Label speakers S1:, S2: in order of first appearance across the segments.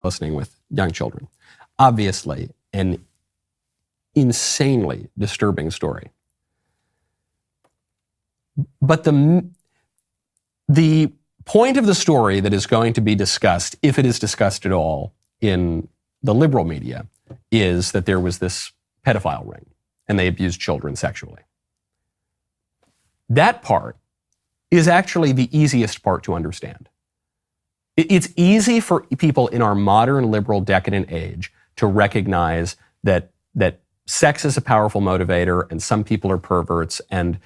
S1: listening with young children. Obviously, an insanely disturbing story. But the point of the story that is going to be discussed, if it is discussed at all in the liberal media, is that there was this pedophile ring and they abused children sexually. That part is actually the easiest part to understand. It's easy for people in our modern liberal decadent age to recognize that sex is a powerful motivator and some people are perverts and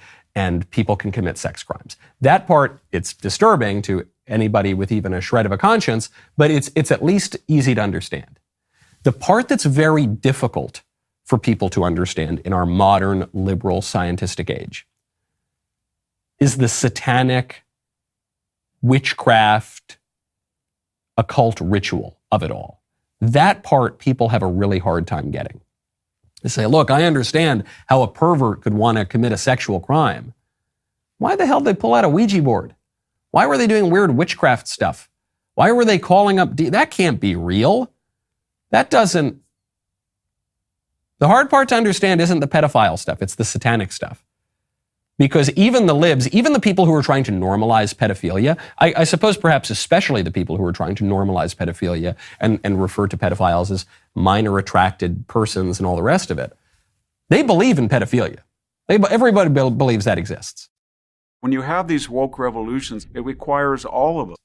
S1: people can commit sex crimes. That part, it's disturbing to anybody with even a shred of a conscience, but it's at least easy to understand. The part that's very difficult for people to understand in our modern liberal scientific age is the satanic witchcraft, occult ritual of it all. That part people have a really hard time getting. They say, look, I understand how a pervert could want to commit a sexual crime. Why the hell did they pull out a Ouija board? Why were they doing weird witchcraft stuff? Why were they calling up? That can't be real. That doesn't. The hard part to understand isn't the pedophile stuff. It's the satanic stuff. Because even the libs, even the people who are trying to normalize pedophilia, I suppose perhaps especially the people who are trying to normalize pedophilia and refer to pedophiles as minor attracted persons and all the rest of it, they believe in pedophilia. Everybody believes that exists.
S2: When you have these woke revolutions, it requires all of us.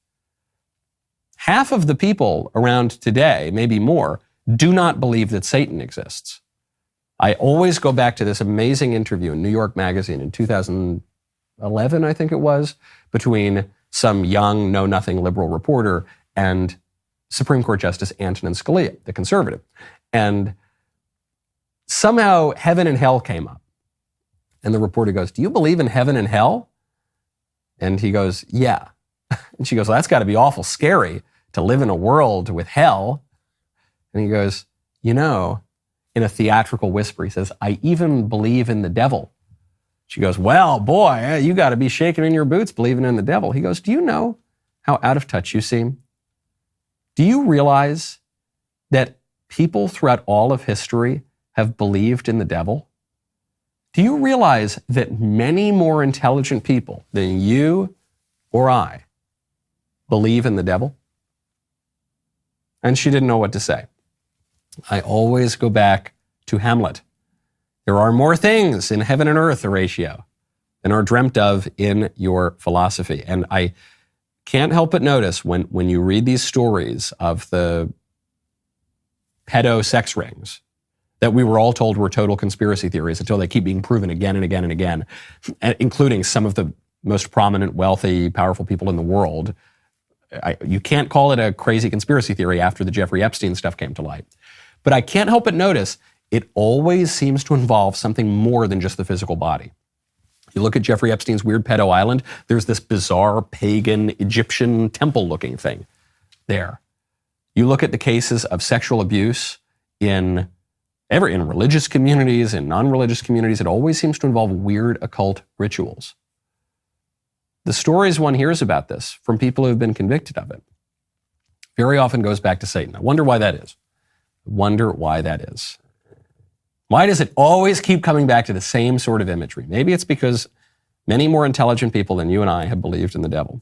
S1: Half of the people around today, maybe more, do not believe that Satan exists. I always go back to this amazing interview in New York Magazine in 2011, I think it was, between some young, know-nothing liberal reporter and Supreme Court Justice Antonin Scalia, the conservative. And somehow heaven and hell came up. And the reporter goes, do you believe in heaven and hell? And he goes, yeah. And she goes, well, that's got to be awful scary to live in a world with hell. And he goes, you know, in a theatrical whisper, he says, I even believe in the devil. She goes, well, boy, you got to be shaking in your boots believing in the devil. He goes, do you know how out of touch you seem? Do you realize that people throughout all of history have believed in the devil? Do you realize that many more intelligent people than you or I believe in the devil? And she didn't know what to say. I always go back to Hamlet. There are more things in heaven and earth, Horatio, than are dreamt of in your philosophy. And I can't help but notice when you read these stories of the pedo sex rings that we were all told were total conspiracy theories until they keep being proven again and again and again, including some of the most prominent, wealthy, powerful people in the world. You can't call it a crazy conspiracy theory after the Jeffrey Epstein stuff came to light. But I can't help but notice it always seems to involve something more than just the physical body. You look at Jeffrey Epstein's weird pedo island, there's this bizarre pagan Egyptian temple-looking thing there. You look at the cases of sexual abuse in religious communities, in non-religious communities, it always seems to involve weird occult rituals. The stories one hears about this from people who have been convicted of it very often goes back to Satan. I wonder why that is. Why does it always keep coming back to the same sort of imagery? Maybe it's because many more intelligent people than you and I have believed in the devil.